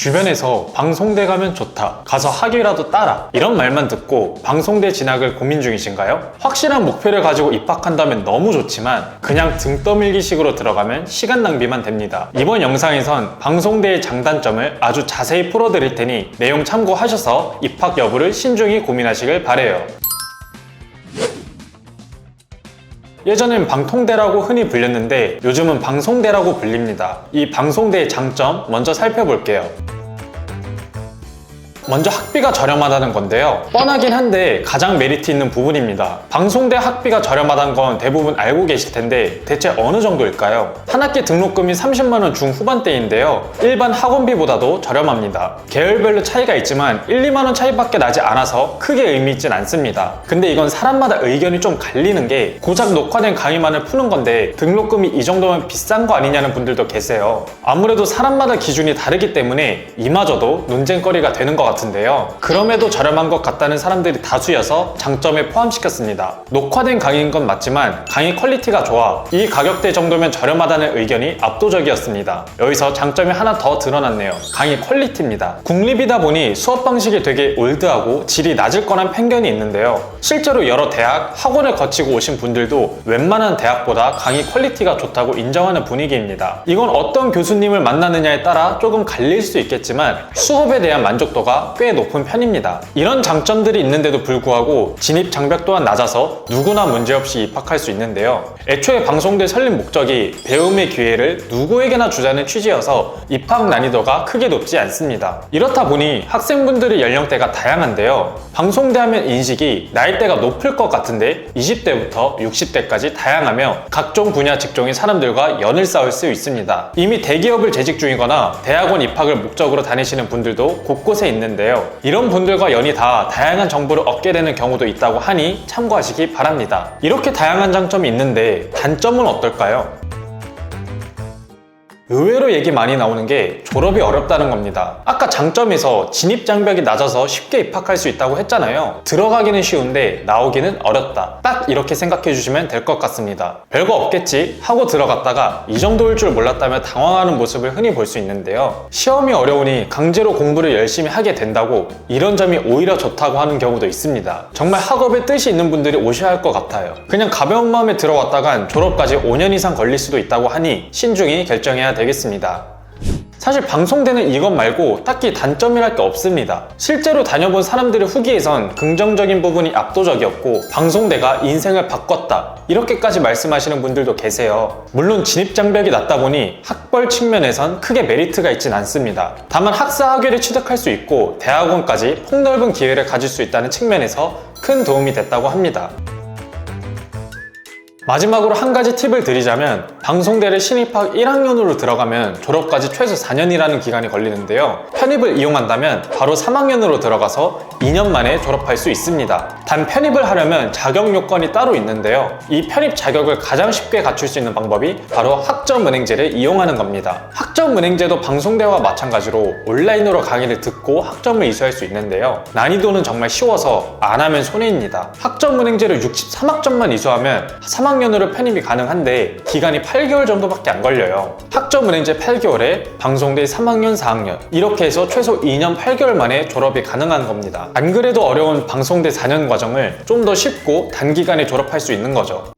주변에서 방송대 가면 좋다, 가서 학위라도 따라, 이런 말만 듣고 방송대 진학을 고민 중이신가요? 확실한 목표를 가지고 입학한다면 너무 좋지만 그냥 등 떠밀기식으로 들어가면 시간 낭비만 됩니다. 이번 영상에선 방송대의 장단점을 아주 자세히 풀어드릴 테니 내용 참고하셔서 입학 여부를 신중히 고민하시길 바래요. 예전엔 방통대라고 흔히 불렸는데 요즘은 방송대라고 불립니다. 이 방송대의 장점 먼저 살펴볼게요. 먼저 학비가 저렴하다는 건데요. 뻔하긴 한데 가장 메리트 있는 부분입니다. 방송대 학비가 저렴하다는 건 대부분 알고 계실 텐데 대체 어느 정도일까요? 한 학기 등록금이 30만원 중후반대인데요. 일반 학원비보다도 저렴합니다. 계열별로 차이가 있지만 1, 2만원 차이밖에 나지 않아서 크게 의미 있진 않습니다. 근데 이건 사람마다 의견이 좀 갈리는 게 고작 녹화된 강의만을 푸는 건데 등록금이 이 정도면 비싼 거 아니냐는 분들도 계세요. 아무래도 사람마다 기준이 다르기 때문에 이마저도 논쟁거리가 되는 것 같은데요. 그럼에도 저렴한 것 같다는 사람들이 다수여서 장점에 포함시켰습니다. 녹화된 강의인 건 맞지만 강의 퀄리티가 좋아, 이 가격대 정도면 저렴하다는 의견이 압도적이었습니다. 여기서 장점이 하나 더 드러났네요. 강의 퀄리티입니다. 국립이다 보니 수업 방식이 되게 올드하고 질이 낮을 거란 편견이 있는데요. 실제로 여러 대학, 학원을 거치고 오신 분들도 웬만한 대학보다 강의 퀄리티가 좋다고 인정하는 분위기입니다. 이건 어떤 교수님을 만나느냐에 따라 조금 갈릴 수 있겠지만 수업에 대한 만족도가 꽤 높은 편입니다. 이런 장점들이 있는데도 불구하고 진입 장벽 또한 낮아서 누구나 문제없이 입학할 수 있는데요. 애초에 방송대 설립 목적이 배움의 기회를 누구에게나 주자는 취지여서 입학 난이도가 크게 높지 않습니다. 이렇다 보니 학생분들의 연령대가 다양한데요. 방송대 하면 인식이 나이대가 높을 것 같은데 20대부터 60대까지 다양하며 각종 분야 직종의 사람들과 연을 쌓을 수 있습니다. 이미 대기업을 재직 중이거나 대학원 입학을 목적으로 다니시는 분들도 곳곳에 있는데요. 이런 분들과 연이 다 다양한 정보를 얻게 되는 경우도 있다고 하니 참고하시기 바랍니다. 이렇게 다양한 장점이 있는데 단점은 어떨까요? 의외로 얘기 많이 나오는 게 졸업이 어렵다는 겁니다. 아까 장점에서 진입 장벽이 낮아서 쉽게 입학할 수 있다고 했잖아요. 들어가기는 쉬운데 나오기는 어렵다. 딱 이렇게 생각해 주시면 될 것 같습니다. 별거 없겠지 하고 들어갔다가 이 정도일 줄 몰랐다며 당황하는 모습을 흔히 볼 수 있는데요. 시험이 어려우니 강제로 공부를 열심히 하게 된다고 이런 점이 오히려 좋다고 하는 경우도 있습니다. 정말 학업에 뜻이 있는 분들이 오셔야 할 것 같아요. 그냥 가벼운 마음에 들어왔다간 졸업까지 5년 이상 걸릴 수도 있다고 하니 신중히 결정해야 되겠습니다. 사실 방송대는 이것 말고 딱히 단점이랄 게 없습니다. 실제로 다녀본 사람들의 후기에선 긍정적인 부분이 압도적이었고 방송대가 인생을 바꿨다 이렇게까지 말씀하시는 분들도 계세요. 물론 진입 장벽이 낮다 보니 학벌 측면에선 크게 메리트가 있진 않습니다. 다만 학사 학위를 취득할 수 있고 대학원까지 폭넓은 기회를 가질 수 있다는 측면에서 큰 도움이 됐다고 합니다. 마지막으로 한 가지 팁을 드리자면 방송대를 신입학 1학년으로 들어가면 졸업까지 최소 4년이라는 기간이 걸리는데요. 편입을 이용한다면 바로 3학년으로 들어가서 2년 만에 졸업할 수 있습니다. 단 편입을 하려면 자격 요건이 따로 있는데요. 이 편입 자격을 가장 쉽게 갖출 수 있는 방법이 바로 학점은행제를 이용하는 겁니다. 학점은행제도 방송대와 마찬가지로 온라인으로 강의를 듣고 학점을 이수할 수 있는데요. 난이도는 정말 쉬워서 안 하면 손해입니다. 학점은행제를 63학점만 이수하면 3학년으로 편입이 가능한데 기간이 8개월 정도밖에 안 걸려요. 학점은행제 8개월에 방송대 3학년, 4학년 이렇게 해서 최소 2년 8개월 만에 졸업이 가능한 겁니다. 안 그래도 어려운 방송대 4년 과정을 좀 더 쉽고 단기간에 졸업할 수 있는 거죠.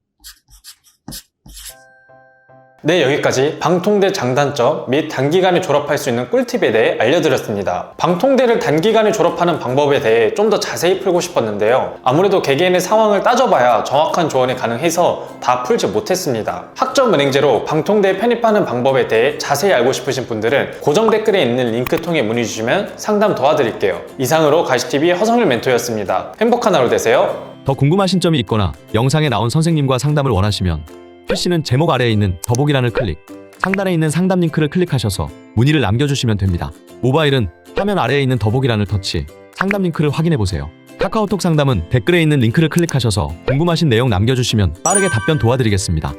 네, 여기까지 방통대 장단점 및 단기간에 졸업할 수 있는 꿀팁에 대해 알려드렸습니다. 방통대를 단기간에 졸업하는 방법에 대해 좀 더 자세히 풀고 싶었는데요. 아무래도 개개인의 상황을 따져봐야 정확한 조언이 가능해서 다 풀지 못했습니다. 학점은행제로 방통대에 편입하는 방법에 대해 자세히 알고 싶으신 분들은 고정 댓글에 있는 링크 통해 문의 주시면 상담 도와드릴게요. 이상으로 가시TV의 허성일 멘토였습니다. 행복한 하루 되세요. 더 궁금하신 점이 있거나 영상에 나온 선생님과 상담을 원하시면 PC는 제목 아래에 있는 더보기란을 클릭, 상단에 있는 상담 링크를 클릭하셔서 문의를 남겨주시면 됩니다. 모바일은 화면 아래에 있는 더보기란을 터치, 상담 링크를 확인해보세요. 카카오톡 상담은 댓글에 있는 링크를 클릭하셔서 궁금하신 내용 남겨주시면 빠르게 답변 도와드리겠습니다.